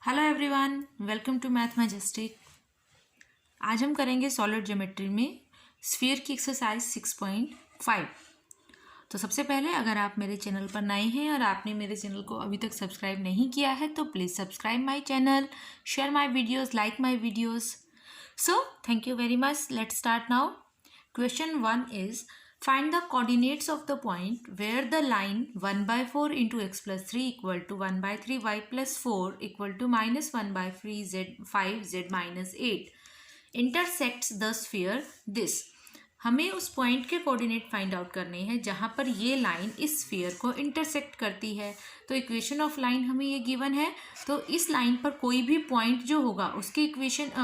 Hello everyone, welcome to math majestic. आज हम करेंगे सॉलिड ज्योमेट्री में स्फीयर की एक्सरसाइज 6.5। तो सबसे पहले अगर आप मेरे चैनल पर नए हैं और आपने मेरे चैनल को अभी तक सब्सक्राइब नहीं किया है तो please subscribe my channel, share my videos, like my videos. So thank you very much. Let's start now. Question 1 is, find the coordinates of the point where the line 1/4 into x plus 3 equal to 1/3 y plus 4 equal to minus 1/3 z 5 z minus 8 intersects the sphere this. हमें उस point के coordinate find out करने हैं जहाँ पर ये line इस sphere को इंटरसेक्ट करती है। तो इक्वेशन ऑफ लाइन हमें ये गिवन है, तो इस लाइन पर कोई भी पॉइंट जो होगा उसके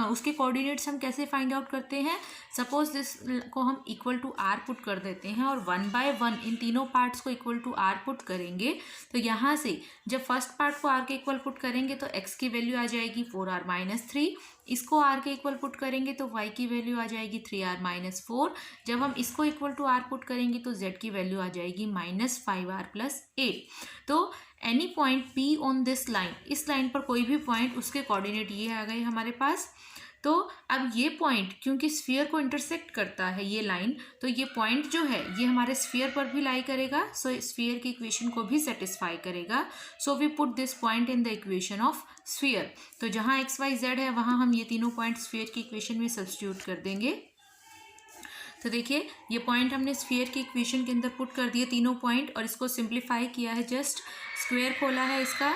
उसके कोऑर्डिनेट्स हम कैसे फाइंड आउट करते हैं। सपोज दिस को हम इक्वल टू आर पुट कर देते हैं और 1/1 इन तीनों पार्ट्स को इक्वल टू आर पुट करेंगे। तो यहाँ से जब फर्स्ट पार्ट को आर के इक्वल पुट करेंगे तो एक्स की वैल्यू आ जाएगी 4r-3। इसको आर के इक्वल पुट करेंगे तो वाई की वैल्यू आ जाएगी 3r-4। जब हम इसको इक्वल टू आर पुट करेंगे तो z की वैल्यू आ जाएगी -5r+8। तो any point P on this line, इस लाइन पर कोई भी पॉइंट, उसके कोऑर्डिनेट ये आ गए हमारे पास। तो अब ये पॉइंट क्योंकि स्फीयर को इंटरसेक्ट करता है ये लाइन, तो ये पॉइंट जो है ये हमारे स्फीयर पर भी लाई करेगा, सो स्फीयर की इक्वेशन को भी सेटिस्फाई करेगा। So we put this point in the equation of sphere. तो जहाँ एक्स वाई जेड है वहाँ हम ये तीनों पॉइंट स्फीयर की इक्वेशन में सब्स्टिट्यूट कर देंगे। तो देखिए ये पॉइंट हमने स्फीयर की इक्वेशन के अंदर पुट कर दिए तीनों पॉइंट, और इसको सिंप्लीफाई किया है, जस्ट स्क्वायर खोला है इसका।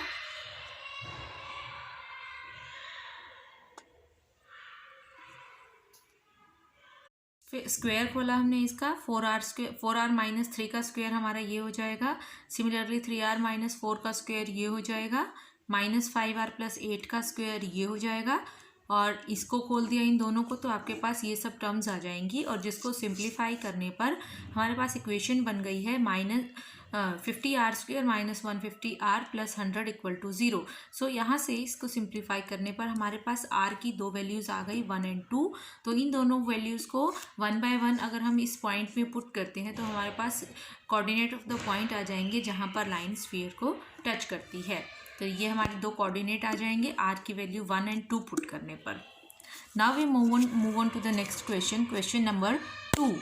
फिर स्क्वायर खोला हमने इसका, 4r-3 का स्क्वायर हमारा ये हो जाएगा। सिमिलरली 3r-4 का स्क्वायर ये हो जाएगा। -5r+8 का स्क्वायर ये हो जाएगा। और इसको खोल दिया इन दोनों को, तो आपके पास ये सब टर्म्स आ जाएंगी, और जिसको सिंप्लीफाई करने पर हमारे पास इक्वेशन बन गई है -50r² -150r+100 = 0। सो यहाँ से इसको सिंप्लीफाई करने पर हमारे पास r की दो वैल्यूज़ आ गई 1 और 2। तो इन दोनों वैल्यूज़ को 1/1 अगर हम इस पॉइंट में पुट करते हैं तो हमारे पास कोऑर्डिनेट ऑफ द पॉइंट आ जाएंगे जहाँ पर लाइन स्फीयर को टच करती है। तो ये हमारे दो कोऑर्डिनेट आ जाएंगे r की वैल्यू 1 और 2 पुट करने पर। Now we move on to the next question, question number 2।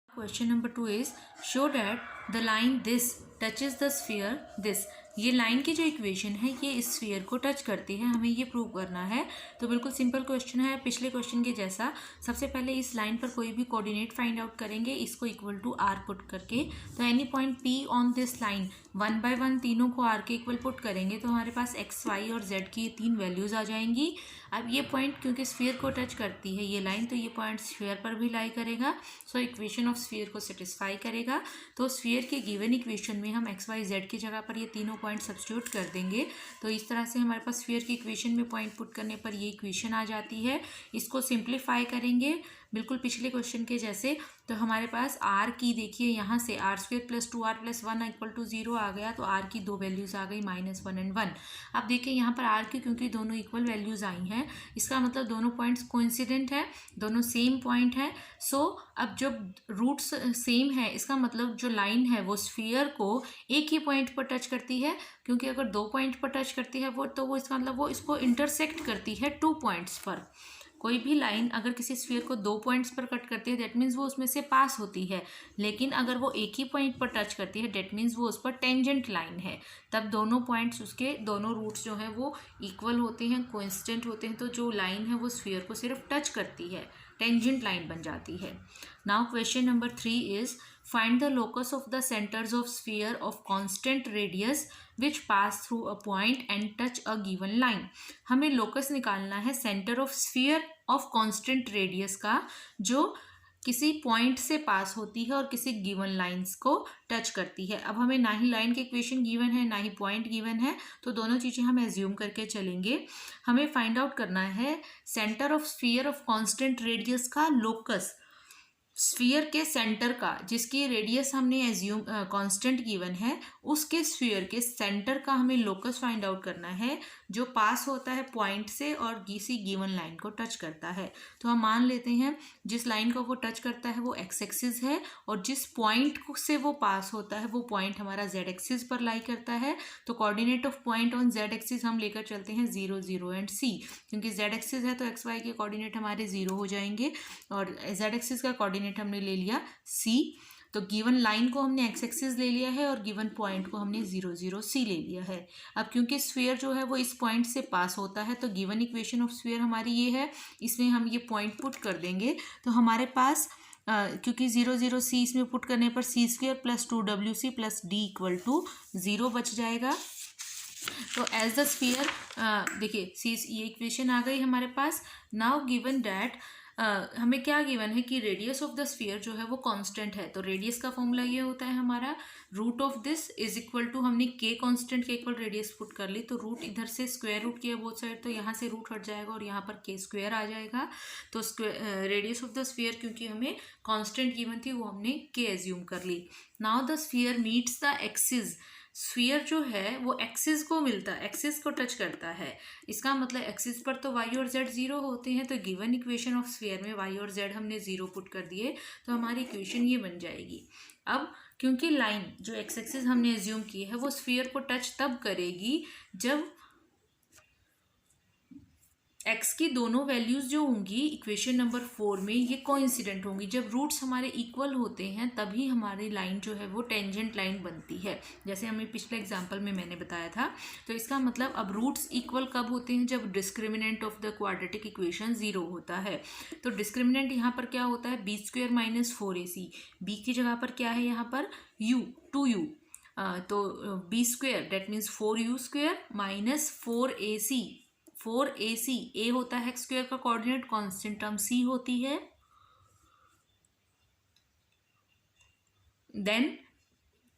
Question number 2 is, show that the line this touches the sphere this। ये लाइन की जो इक्वेशन है ये इस स्फीयर को टच करती है, हमें ये प्रूव करना है। तो बिल्कुल सिंपल क्वेश्चन है, पिछले क्वेश्चन के जैसा। सबसे पहले इस लाइन पर कोई भी कोऑर्डिनेट फाइंड आउट करेंगे, इसको इक्वल टू आर पुट करके। तो any point P on this line 1/1 तीनों को आर के इक्वल पुट करेंगे तो हमारे पास एक्स वाई और जेड की तीन वैल्यूज़ आ जाएंगी। अब ये पॉइंट क्योंकि स्फीयर को टच करती है ये लाइन, तो ये पॉइंट स्फीयर पर भी लाई करेगा, सो इक्वेशन ऑफ स्फीयर को सेटिस्फाई करेगा। तो स्फीयर की गिवन इक्वेशन में हम एक्स वाई जेड की जगह पर ये तीनों पॉइंट सब्स्टिट्यूट कर देंगे। तो इस तरह से हमारे पास स्फीयर की इक्वेशन में पॉइंट पुट करने पर ये इक्वेशन आ जाती है। इसको सिंप्लीफाई करेंगे बिल्कुल पिछले क्वेश्चन के जैसे, तो हमारे पास r की, देखिए यहाँ से r² + 2r+1 = 0 आ गया। तो r की दो वैल्यूज़ आ गई -1 और 1। अब देखिए यहाँ पर r की क्योंकि दोनों इक्वल वैल्यूज़ आई हैं, इसका मतलब दोनों पॉइंट्स कोइंसिडेंट है, दोनों सेम पॉइंट है। सो अब जब रूट्स सेम है इसका मतलब जो लाइन है वो स्फीयर को एक ही पॉइंट पर टच करती है, क्योंकि अगर दो पॉइंट पर टच करती है वो, तो वो इसका मतलब वो इसको इंटरसेक्ट करती है 2 पॉइंट्स पर। कोई भी लाइन अगर किसी स्फीयर को 2 पॉइंट्स पर कट करती है दैट मीन्स वो उसमें से पास होती है, लेकिन अगर वो एक ही पॉइंट पर टच करती है दैट मीन्स वो उस पर टेंजेंट लाइन है। तब दोनों पॉइंट्स, उसके दोनों रूट्स जो हैं वो इक्वल होते हैं, कोइंसिडेंट होते हैं। तो जो लाइन है वो स्फीयर को सिर्फ टच करती है, टेंजेंट लाइन बन जाती है। Now question number 3 is, find the locus of the centres of sphere of constant radius which pass through a point and touch a given line. हमें लोकस निकालना है centre of sphere of constant radius का, जो किसी point से पास होती है और किसी गिवन लाइंस को टच करती है। अब हमें ना ही लाइन की इक्वेशन गिवन है ना ही पॉइंट गिवन है, तो दोनों चीज़ें हम एज्यूम करके चलेंगे। हमें फाइंड आउट करना है centre of sphere of constant radius का लोकस। स्फीयर के सेंटर का, जिसकी रेडियस हमने एज्यूम कांस्टेंट गिवन है, उसके स्फीयर के सेंटर का हमें लोकस फाइंड आउट करना है जो पास होता है पॉइंट से और किसी गिवन लाइन को टच करता है। तो हम मान लेते हैं जिस लाइन को वो टच करता है वो एक्स एक्सिस है और जिस पॉइंट से वो पास होता है वो पॉइंट हमारा जेड एक्सिस पर लाई करता है। तो coordinate of point on Z axis हम लेकर चलते हैं 0 0 एंड सी, क्योंकि जेड एक्सिस है तो एक्स वाई के कोऑर्डिनेट हमारे 0 हो जाएंगे और जेड एक्सिस का कोऑर्डिनेट हमने ले लिया सी। तो गिवन लाइन को हमने एक्स एक्सिस ले लिया है और गिवन पॉइंट को हमने 0 0 सी ले लिया है। अब क्योंकि स्फीयर जो है वो इस पॉइंट से पास होता है तो गिवन इक्वेशन ऑफ स्फीयर हमारी ये है, इसमें हम ये पॉइंट पुट कर देंगे तो हमारे पास क्योंकि 0 0 सी इसमें पुट करने पर C square plus 2wc plus D equal to 0 बच जाएगा। तो एज द स्फीयर देखिए सी, ये इक्वेशन आ गई हमारे पास। नाउ गिवन दैट हमें क्या गिवन है कि रेडियस ऑफ द स्फीयर जो है वो कांस्टेंट है। तो रेडियस का फॉर्मूला ये होता है हमारा root of this is equal to, हमने के कांस्टेंट के इक्वल रेडियस पुट कर ली तो रूट इधर से स्क्वायर रूट किया बोथ साइड तो यहाँ से रूट हट जाएगा और यहाँ पर के स्क्वायर आ जाएगा। तो रेडियस ऑफ द स्फीयर क्योंकि हमें कांस्टेंट गिवन थी वो हमने के एज्यूम कर ली। Now the sphere meets the axis, sphere जो है वो एक्सिस को मिलता है, एक्सिस को टच करता है। इसका मतलब एक्सिस पर तो वाई और जेड 0 होते हैं तो गिवन इक्वेशन ऑफ स्फीयर में वाई और जेड हमने 0 पुट कर दिए तो हमारी इक्वेशन ये बन जाएगी। अब क्योंकि लाइन जो एक्स एक्सिस हमने एज्यूम की है वो स्फीयर को टच तब करेगी जब एक्स की दोनों वैल्यूज जो होंगी इक्वेशन नंबर 4 में ये कोइंसिडेंट होंगी। जब रूट्स हमारे इक्वल होते हैं तभी हमारी लाइन जो है वो टेंजेंट लाइन बनती है, जैसे हमें पिछले एग्जांपल में मैंने बताया था। तो इसका मतलब अब रूट्स इक्वल कब होते हैं, जब discriminant of the quadratic equation 0 होता है। तो डिस्क्रिमिनेंट यहाँ पर क्या होता है, B square minus 4ac, B की जगह पर क्या है यहाँ पर u, 2u, तो B square that means 4u square minus 4ac, 4ac, a होता है एक्स स्क्वायर का कोऑर्डिनेट, कांस्टेंट टर्म c होती है, then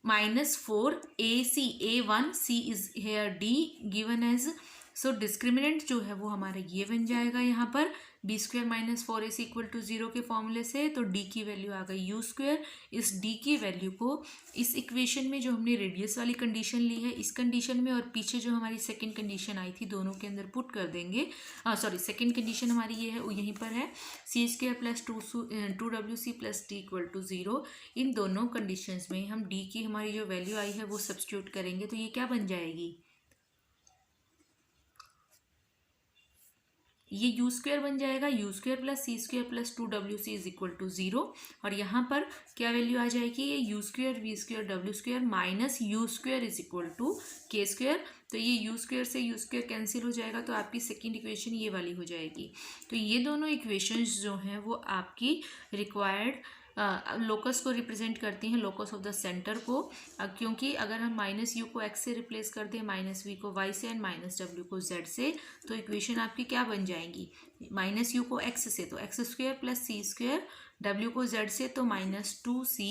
minus 4ac, a1, c is here d given as, so discriminant जो है वो हमारा ये बन जाएगा यहाँ पर B square minus 4ac equal to 0 के फॉर्मूले से। तो d की वैल्यू आ गई यू स्क्वेयर। इस d की वैल्यू को इस इक्वेशन में जो हमने रेडियस वाली कंडीशन ली है इस कंडीशन में और पीछे जो हमारी सेकंड कंडीशन आई थी दोनों के अंदर पुट कर देंगे। सॉरी, सेकंड कंडीशन हमारी ये है वो यहीं पर है, C square plus 2wc plus D equal to 0। इन दोनों कंडीशंस में हम d की हमारी जो वैल्यू आई है वो सब्स्टिट्यूट करेंगे तो ये क्या बन जाएगी, ये यू स्क्वेयर बन जाएगा, U square plus C square plus 2wc is equal to 0। और यहाँ पर क्या वैल्यू आ जाएगी, ये U square V square W square minus U square is equal to K square. तो ये यू स्क्वेयर से यू स्क्वेयर कैंसिल हो जाएगा तो आपकी सेकेंड इक्वेशन ये वाली हो जाएगी। तो ये दोनों इक्वेशंस जो हैं वो आपकी रिक्वायर्ड लोकस को रिप्रेजेंट करती हैं, लोकस ऑफ द सेंटर को। क्योंकि अगर हम माइनस यू को एक्स से रिप्लेस कर दें, माइनस वी को वाई से एंड माइनस डब्ल्यू को जेड से, तो इक्वेशन आपकी क्या बन जाएंगी, माइनस यू को एक्स से तो x square plus C square, W को जेड से तो माइनस 2c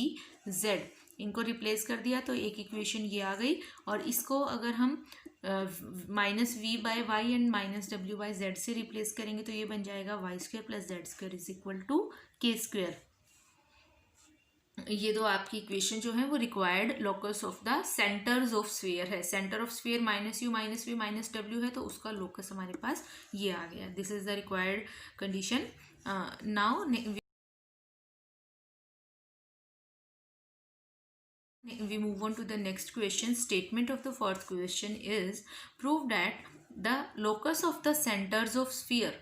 जेड, इनको रिप्लेस कर दिया तो एक इक्वेशन ये आ गई। और इसको अगर हम minus V by Y and minus W by Z से रिप्लेस करेंगे तो ये बन जाएगा Y square plus Z square is equal to K square. ये दो आपकी इक्वेशन जो है वो required locus of the centres of sphere है। Centre of sphere minus U minus V minus W है तो उसका लोकस हमारे पास ये आ गया। This is the required condition. Now we move on to the next question. Statement of the fourth question is prove that the locus of the centers of sphere,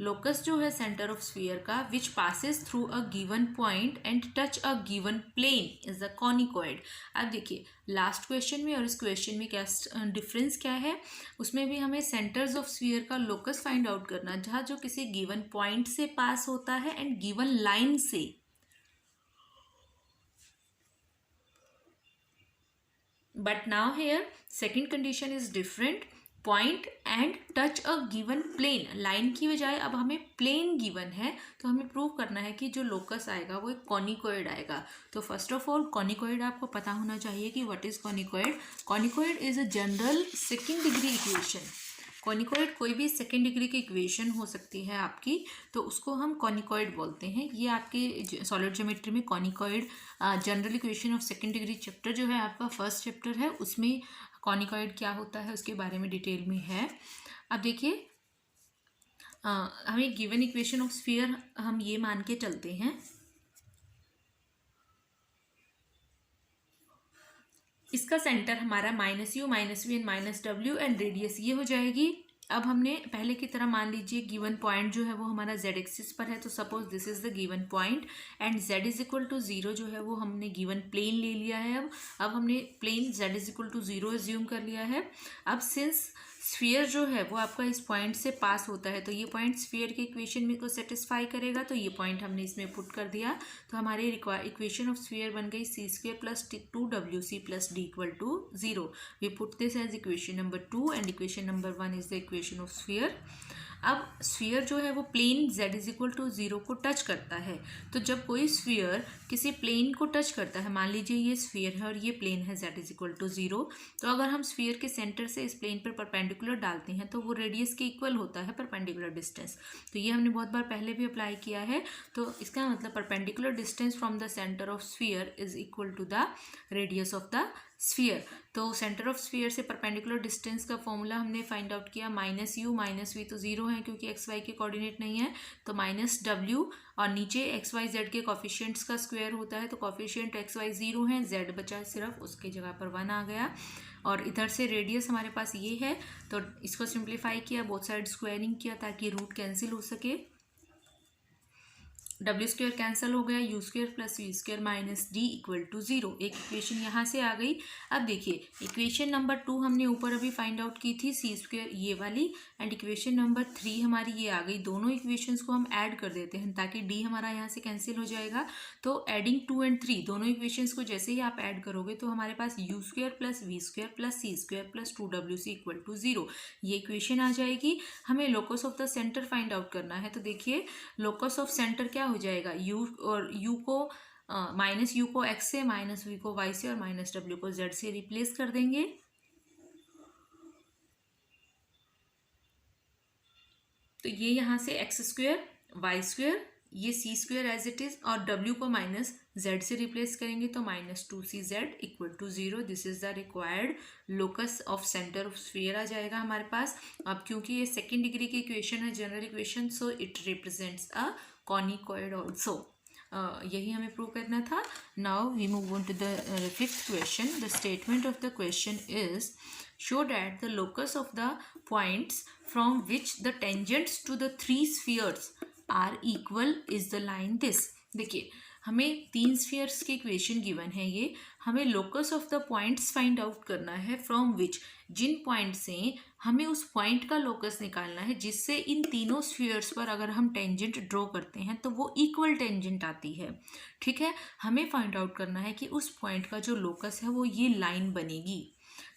locus जो है सेंटर ऑफ स्फीयर का which passes through a given point and touch a given plane is the conicoid. अब देखिए last question में और इस question में क्या डिफरेंस क्या है, उसमें भी हमें सेंटर्स ऑफ स्फीयर का लोकस फाइंड आउट करना जहाँ जो किसी गिवन पॉइंट से पास होता है एंड गिवन लाइन से। But now here second condition is different, point and touch a given plane, line की बजाय अब हमें प्लेन गिवन है तो हमें प्रूव करना है कि जो लोकस आएगा वो एक कॉनिकॉइड आएगा। तो फर्स्ट ऑफ ऑल कॉनिकॉइड आपको पता होना चाहिए कि what is conicoid. Conicoid is a general second degree equation. Conicoid कोई भी सेकेंड डिग्री की इक्वेशन हो सकती है आपकी, तो उसको हम कॉनिकॉइड बोलते हैं। ये आपके सॉलिड ज्योमेट्री में conicoid general equation of second degree chapter जो है आपका फर्स्ट चैप्टर है, उसमें कॉनिकॉइड क्या होता है उसके बारे में डिटेल में है। अब देखिए हमें गिवन इक्वेशन ऑफ स्फीयर हम ये मान के चलते हैं, इसका सेंटर हमारा -u -v and -w and radius ये हो जाएगी। अब हमने पहले की तरह मान लीजिए गिवन पॉइंट जो है वो हमारा z एक्सिस पर है, तो suppose this is the given point and z is equal to 0 जो है वो हमने गिवन प्लेन ले लिया है। अब हमने plane z is equal to 0 assume कर लिया है। अब सिंस स्फीयर जो है वो आपका इस पॉइंट से पास होता है, तो ये पॉइंट स्फीयर के इक्वेशन में को सेटिस्फाई करेगा, तो ये पॉइंट हमने इसमें पुट कर दिया। तो हमारी इक्वेशन ऑफ स्फीयर बन गई c² plus 2wc plus d equal to 0। We put this as equation number 2 and equation number 1 is the equation of sphere. अब स्फीयर जो है वो plane z is equal to 0 को टच करता है। तो जब कोई स्फीयर किसी प्लेन को टच करता है, मान लीजिए ये स्फीयर है और ये प्लेन है z इज इक्वल टू 0, तो अगर हम स्फीयर के सेंटर से इस प्लेन पर परपेंडिकुलर डालते हैं तो वो रेडियस के इक्वल होता है परपेंडिकुलर डिस्टेंस। तो ये हमने बहुत बार पहले भी अप्लाई किया है। तो इसका मतलब perpendicular distance from the centre of sphere is equal to the radius of the sphere. तो सेंटर ऑफ स्फीयर से परपेंडिकुलर डिस्टेंस का फॉर्मूला हमने फाइंड आउट किया, -u -v तो 0 है क्योंकि एक्स वाई के कोऑर्डिनेट नहीं है, तो -w और नीचे एक्स वाई जेड के कॉफिशिएंट्स का स्क्वायर होता है, तो कॉफिशिएंट एक्स वाई 0 है, z बचा सिर्फ, उसके जगह पर 1 आ गया। और इधर से रेडियस हमारे पास ये है, तो इसको सिंप्लीफाई किया, बोथ साइड स्क्वायरिंग किया ताकि रूट कैंसिल हो सके, w² कैंसिल हो गया, u² plus v² minus d equal to 0। एक इक्वेशन यहाँ से आ गई। अब देखिए इक्वेशन नंबर 2 हमने ऊपर अभी फाइंड आउट की थी c² ये वाली, एंड इक्वेशन नंबर 3 हमारी ये आ गई। दोनों इक्वेशंस को हम ऐड कर देते हैं ताकि d हमारा यहाँ से कैंसिल हो जाएगा। तो एडिंग 2 एंड 3 दोनों इक्वेशंस को जैसे ही आप ऐड करोगे तो हमारे पास u² plus v² plus c² plus 2wc equal to 0 ये इक्वेशन आ जाएगी। हमें locus of the centre find out करना है। तो देखिए लोकस ऑफ सेंटर क्या हो जाएगा, u और u को -u को x से, -v को y से और -w को z से रिप्लेस कर देंगे। तो ये यहाँ से x² y², ये c² एज इट इज और w को -z से रिप्लेस करेंगे तो -2cz equal to 0। This is the required locus of centre of sphere आ जाएगा हमारे पास। अब क्योंकि ये सेकेंड डिग्री की इक्वेशन है, general equation, so it represents a conicoid also. यही हमें प्रूव करना था। Now we move on to the fifth question. The statement of the question is show that the locus of the points from which the tangents to the three spheres are equal is the line this। देखिए हमें 3 spheres की equation given है, ये हमें locus of the points find out करना है from which, Jin point से हमें उस पॉइंट का लोकस निकालना है जिससे इन तीनों स्फीयर्स पर अगर हम टेंजेंट ड्रॉ करते हैं तो वो इक्वल टेंजेंट आती है। ठीक है, हमें फाइंड आउट करना है कि उस पॉइंट का जो लोकस है वो ये लाइन बनेगी।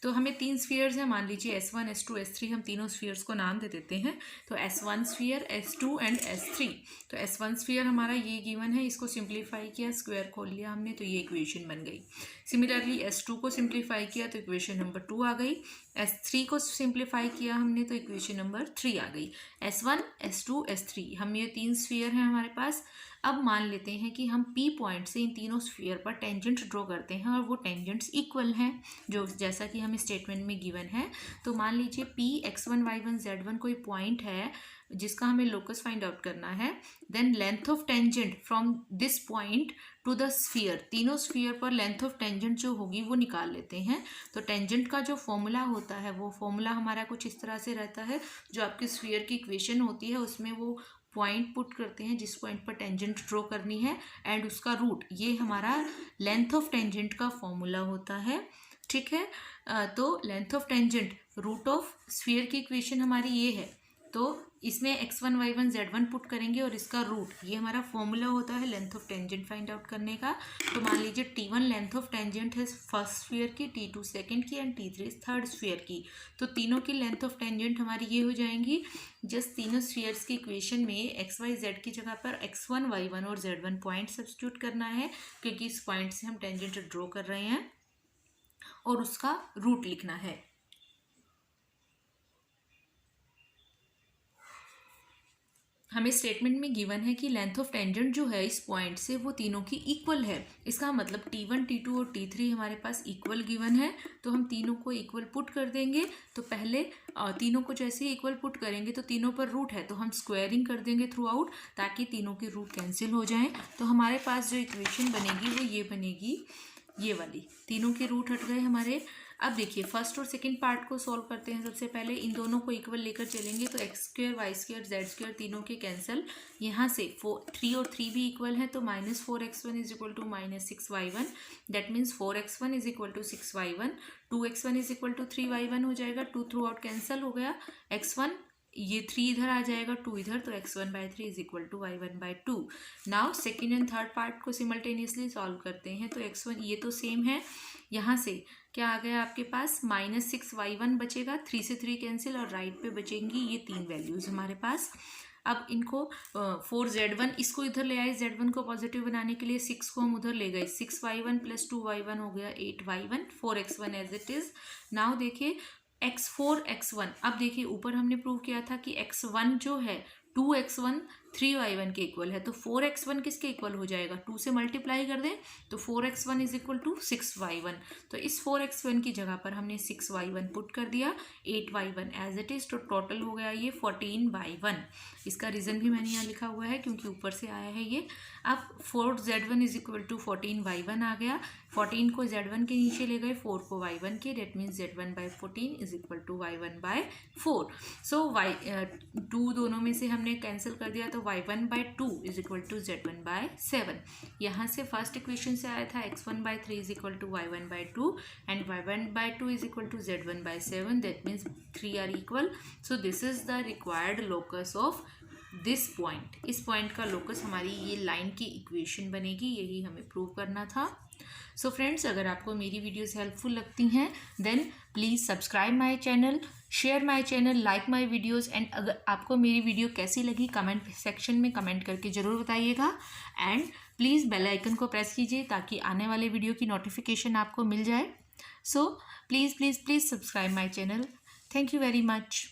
तो हमें 3 स्फीयर्स हैं, मान लीजिए S1 S2 S3, हम तीनों स्फीयर्स को नाम दे देते हैं। तो S1 sphere, S2 and S3। तो S1 स्फीयर हमारा ये गिवन है, इसको सिंप्लीफाई किया, स्क्वायर खोल लिया हमने, तो ये इक्वेशन बन गई। सिमिलरली S2 को सिंप्लीफाई किया तो इक्वेशन नंबर 2 आ गई। S3 को सिंप्लीफाई किया हमने तो इक्वेशन नंबर 3 आ गई। S1 S2 S3 हम ये 3 स्फीयर हैं हमारे पास। अब मान लेते हैं कि हम P पॉइंट से इन तीनों स्फीयर पर टेंजेंट ड्रॉ करते हैं और वो टेंजेंट्स इक्वल हैं, जो जैसा कि हमें स्टेटमेंट में गिवन है। तो मान लीजिए P x1 y1 z1 कोई पॉइंट है जिसका हमें लोकस फाइंड आउट करना है। Then length of tangent from this point to the sphere, तीनों स्फीयर पर लेंथ ऑफ टेंजेंट जो होगी वो निकाल लेते हैं। तो टेंजेंट का जो फॉर्मूला होता है वो फॉर्मूला हमारा कुछ इस तरह से रहता है, जो आपकी स्फीयर की इक्वेशन होती है उसमें वो पॉइंट पुट करते हैं जिस पॉइंट पर टेंजेंट ड्रॉ करनी है एंड उसका रूट, ये हमारा लेंथ ऑफ टेंजेंट का फॉर्मूला होता है। ठीक है, तो length of tangent root of sphere की इक्वेशन हमारी ये है, तो इसमें x1 y1 z1 पुट करेंगे और इसका रूट, ये हमारा फॉर्मूला होता है length of tangent find out करने का। तो मान लीजिए T1 लेंथ ऑफ टेंजेंट है फर्स्ट स्फीयर की, T2 सेकंड की एंड T3 थर्ड स्फीयर की। तो तीनों की लेंथ ऑफ टेंजेंट हमारी ये हो जाएंगी। जस्ट तीनों स्फीयर्स की इक्वेशन में x y z की जगह पर x1 y1 और z1 पॉइंट सब्स्टिट्यूट करना है, क्योंकि इस पॉइंट से हम टेंजेंट ड्रॉ कर रहे हैं, और उसका रूट लिखना है। हमें स्टेटमेंट में गिवन है कि लेंथ ऑफ टेंजेंट जो है इस पॉइंट से वो तीनों की इक्वल है। इसका मतलब T1, T2 और T3 हमारे पास इक्वल गिवन है, तो हम तीनों को इक्वल पुट कर देंगे। तो पहले तीनों को जैसे ही इक्वल पुट करेंगे तो तीनों पर रूट है तो हम स्क्वायरिंग कर देंगे थ्रू आउट, ताकि तीनों के रूट कैंसिल हो जाएं। तो हमारे पास जो इक्वेशन बनेगी वो ये बनेगी, ये वाली। तीनों के रूट हट गए हमारे। अब देखिए फर्स्ट और सेकंड पार्ट को सॉल्व करते हैं। सबसे पहले इन दोनों को इक्वल लेकर चलेंगे तो X square Y square Z square तीनों के कैंसिल। यहाँ से 3 और 3 भी इक्वल है तो -4x1 is equal to -6y1। That means 4x1 is equal to 6y1। 2x1 is equal to 3y1 हो जाएगा। 2 थ्रू आउट कैंसिल हो गया। x1 ये 3 इधर आ जाएगा, 2 इधर, तो x1/3 is equal to y1/2। Now second and third part को सिमल्टेनियसली सॉल्व करते हैं। तो x1 ये तो सेम है, यहाँ से क्या आ गया आपके पास -6y1 बचेगा, 3 से 3 कैंसिल और राइट पे बचेंगी ये 3 वैल्यूज़ हमारे पास। अब इनको 4z1 इसको इधर ले आए, z1 को पॉजिटिव बनाने के लिए 6 को हम उधर ले गए, 6y1 + 2y1 हो गया 8y1, 4x1 as it is. Now देखिए x4 x1, अब देखिए ऊपर हमने प्रूव किया था कि x1 जो है 2x1 3y1 के इक्वल है, तो 4x1 किसके इक्वल हो जाएगा, 2 से मल्टीप्लाई कर दें तो 4x1 is equal to 6y1। तो इस 4x1 की जगह पर हमने 6y1 पुट कर दिया, 8y1 एज इट इज़। तो टोटल हो गया ये 14y1। इसका रीज़न भी मैंने यहाँ लिखा हुआ है क्योंकि ऊपर से आया है ये। अब 4z1 is equal to 14y1 आ गया। 14 को z1 के नीचे ले गए, 4 को y1 के, that means z1/14 is equal to y1/4। So y2 दोनों में से हमने कैंसिल कर दिया तो y1/2 is equal to z1/7। यहाँ से फर्स्ट इक्वेशन से आया था x1/3 is equal to y1/2 and y1/2 is equal to z1/7। That means 3 are equal. So this is the required locus of this point. इस point का locus हमारी ये line की इक्वेशन बनेगी, यही हमें प्रूव करना था। सो फ्रेंड्स, अगर आपको मेरी वीडियोस हेल्पफुल लगती हैं then please subscribe my channel, share my channel, like my videos. And अगर आपको मेरी वीडियो कैसी लगी कमेंट सेक्शन में कमेंट करके ज़रूर बताइएगा। एंड प्लीज़ बेल आइकन को प्रेस कीजिए ताकि आने वाले वीडियो की नोटिफिकेशन आपको मिल जाए। So please please please subscribe my channel. Thank you very much.